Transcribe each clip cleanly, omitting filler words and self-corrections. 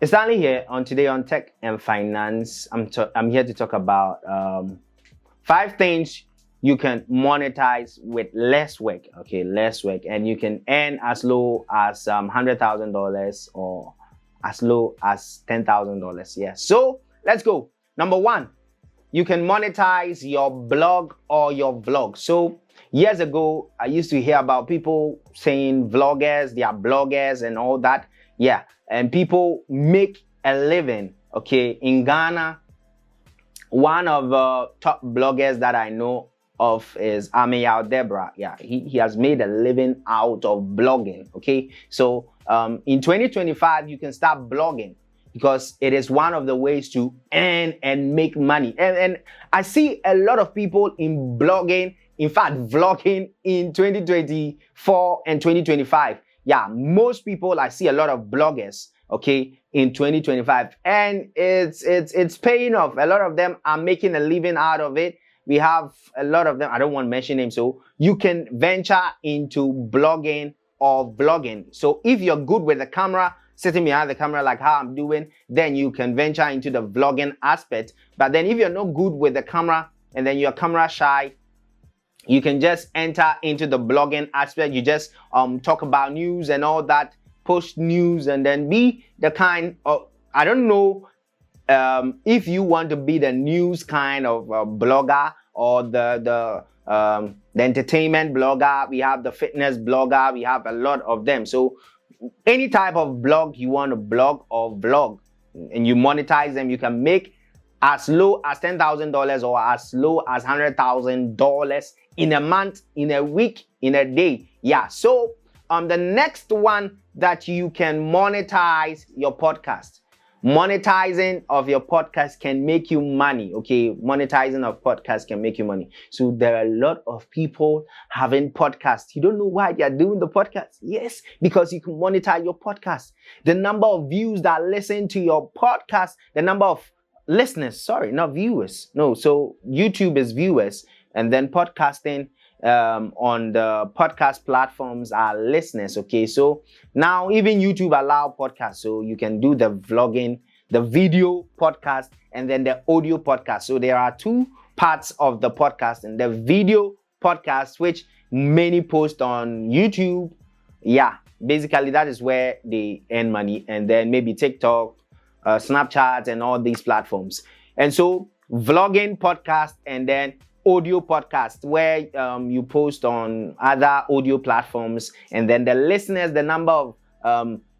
Stanley here. On today on Tech and Finance, I'm here to talk about 5 things you can monetize with less work. Okay, less work, and you can earn as low as $100,000 or as low as $10,000. Yeah. So let's go. Number 1, you can monetize your blog or your vlog. So years ago, I used to hear about people saying vloggers, they are bloggers and all that. Yeah, and people make a living. Okay, in Ghana, one of the top bloggers that I know of is Amiel Debra. Yeah, he has made a living out of blogging. Okay, so in 2025, you can start blogging because it is one of the ways to earn and make money. And I see a lot of people in blogging, in fact, vlogging in 2024 and 2025. Yeah, most people, I see a lot of bloggers, okay, in 2025, and it's paying off. A lot of them are making a living out of it. We have a lot of them. I don't want to mention names, so you can venture into blogging or vlogging. So if you're good with the camera, sitting behind the camera like how I'm doing, then you can venture into the vlogging aspect. But then if you're not good with the camera and then you're camera shy, you can just enter into the blogging aspect. You just talk about news and all that, post news, and then be the kind of, I don't know if you want to be the news kind of blogger or the entertainment blogger. We have the fitness blogger. We have a lot of them. So any type of blog you want to blog or vlog and you monetize them, you can make as low as $10,000 or as low as $100,000 in a month, in a week, in a day. Yeah. So the next one that you can monetize your podcast. Monetizing of your podcast can make you money. Okay, monetizing of podcasts can make you money. So there are a lot of people having podcasts. You don't know why they are doing the podcast. Yes, because you can monetize your podcast. The number of views that listen to your podcast, the number of listeners, sorry, not viewers. No, so YouTube is viewers, and then podcasting on the podcast platforms are listeners. Okay, so now even YouTube allow podcasts, so you can do the vlogging, the video podcast, and then the audio podcast. So there are 2 parts of the podcast, and the video podcast, which many post on YouTube. Yeah, basically that is where they earn money, and then maybe TikTok, Snapchat, and all these platforms. And so vlogging, podcast, and then audio podcast, where you post on other audio platforms, and then the listeners, the number of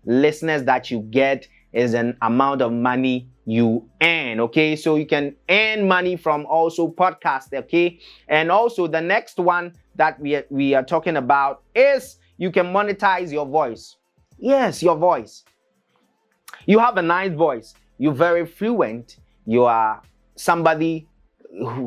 listeners that you get is an amount of money you earn. Okay, so you can earn money from also podcasts. Okay, and also the next one that we are talking about is you can monetize your voice. Yes, your voice. You have a nice voice. You're very fluent. You are somebody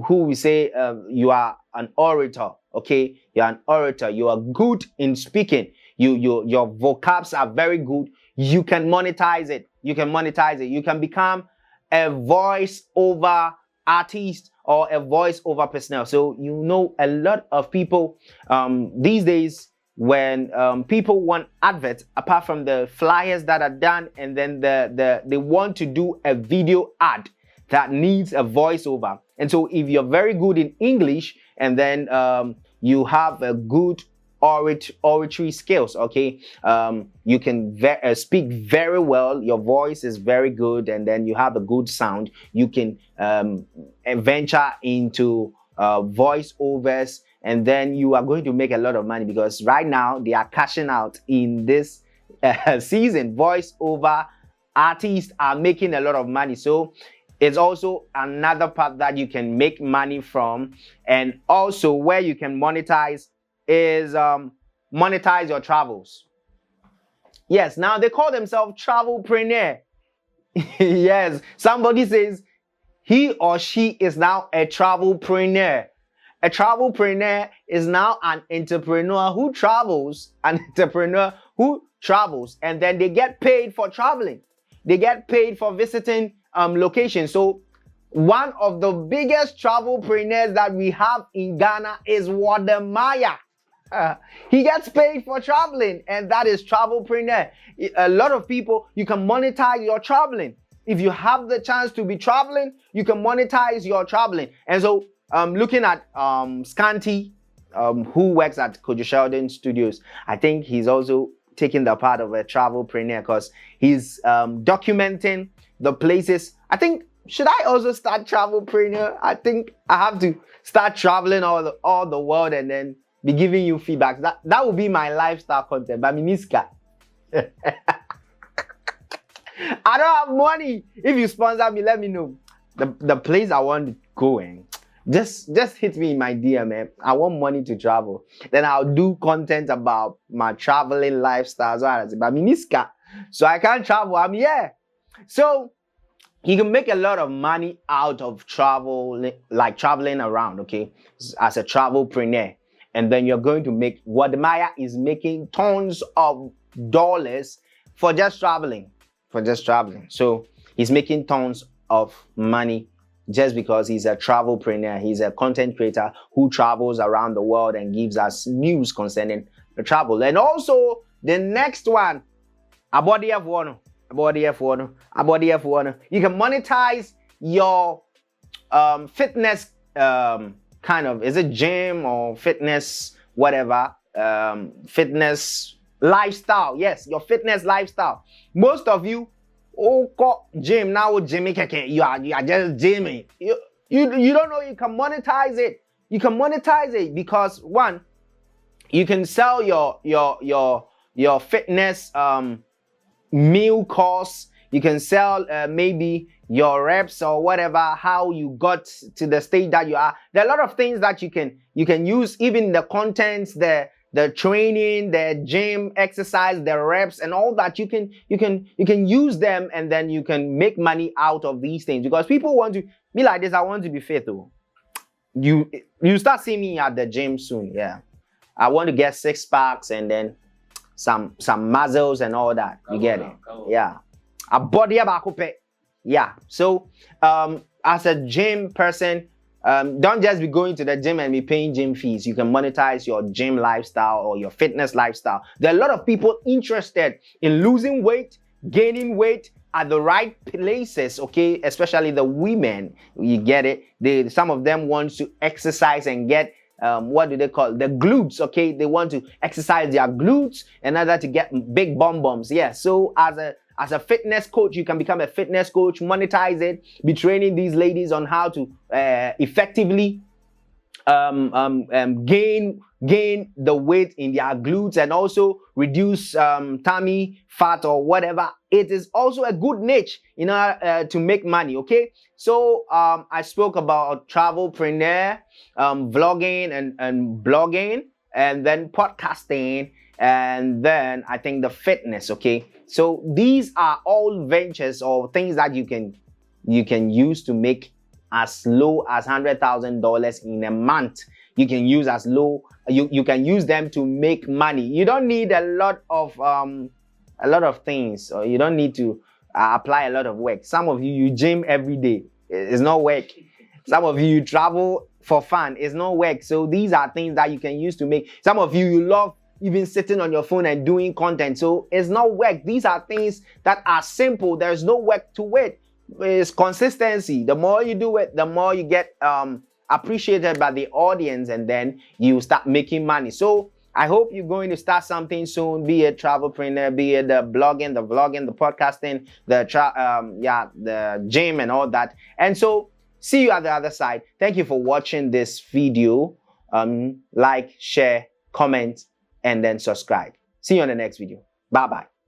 who we say you are an orator. Okay, you're an orator. You are good in speaking. Your vocabs are very good. You can monetize it. You can monetize it. You can become a voice over artist or a voice over personnel. So you know a lot of people these days, when people want adverts, apart from the flyers that are done, and then they want to do a video ad that needs a voiceover. And so if you're very good in English, and then you have a good oratory skills, okay, you can speak very well, your voice is very good, and then you have a good sound, you can venture into voiceovers, and then you are going to make a lot of money, because right now they are cashing out in this season. Voiceover artists are making a lot of money. So it's also another part that you can make money from. And also where you can monetize is monetize your travels. Yes, now they call themselves travelpreneur. Yes, somebody says he or she is now a travelpreneur. A travelpreneur is now an entrepreneur who travels, and then they get paid for traveling. They get paid for visiting locations. So one of the biggest travelpreneurs that we have in Ghana is Wadamaya. He gets paid for traveling, and that is travelpreneur. A lot of people, you can monetize your traveling. If you have the chance to be traveling, you can monetize your traveling. And so, looking at Scanty, who works at Kojo Sheldon Studios, I think he's also taking the part of a travelpreneur because he's documenting the places. I think, should I also start travelpreneur? I think I have to start traveling all the world and then be giving you feedback. That would be my lifestyle content. But Miniska. I don't have money. If you sponsor me, let me know. The place I want to go in. Just hit me in my DM, man. I want money to travel. Then I'll do content about my traveling lifestyle. But Miniska. So I can't travel. I'm here. So you can make a lot of money out of travel, like traveling around, okay, as a travelpreneur. And then you're going to make, Wademaya is making tons of dollars for just traveling. So he's making tons of money just because he's a travelpreneur. He's a content creator who travels around the world and gives us news concerning the travel. And also the next one, Abodi F1. You can monetize your fitness kind of, is it gym or fitness, whatever, fitness lifestyle. Yes, your fitness lifestyle. Most of you, gym now, you are just gymming. You don't know you can monetize it. You can monetize it because one, you can sell your fitness meal costs. You can sell maybe your reps or whatever, how you got to the stage that you are. There are a lot of things that you can use, even the contents, the training, the gym exercise, the reps, and all that. You can use them, and then you can make money out of these things because people want to be like this. I want to be fit though. You start seeing me at the gym soon. Yeah, I want to get 6 packs and then some muscles and all that. You get it? Yeah. A body about yeah. So as a gym person, don't just be going to the gym and be paying gym fees. You can monetize your gym lifestyle or your fitness lifestyle. There are a lot of people interested in losing weight, gaining weight at the right places, okay? Especially the women. You get it? Some of them want to exercise and get what do they call the glutes, okay? They want to exercise their glutes in order to get big bums. Yeah. So as a fitness coach, you can become a fitness coach, monetize it, be training these ladies on how to effectively gain the weight in their glutes and also reduce tummy fat or whatever. It is also a good niche in order to make money, okay? So I spoke about travelpreneur, vlogging and blogging, and then podcasting, and then I think the fitness, okay? So these are all ventures or things that you can use to make as low as $100,000 in a month. You can use as low, you can use them to make money. You don't need a lot of things, or you don't need to apply a lot of work. Some of you gym every day. It's not work. Some of you travel for fun. It's not work. So these are things that you can use to make. Some of you love even sitting on your phone and doing content. So it's not work. These are things that are simple. There's no work to it. It's consistency. The more you do it, the more you get appreciated by the audience, and then you start making money. So I hope you're going to start something soon, be it travelpreneur, be it the blogging, the vlogging, the podcasting, the gym and all that. And so see you at the other side. Thank you for watching this video. Like, share, comment, and then subscribe. See you on the next video. Bye-bye.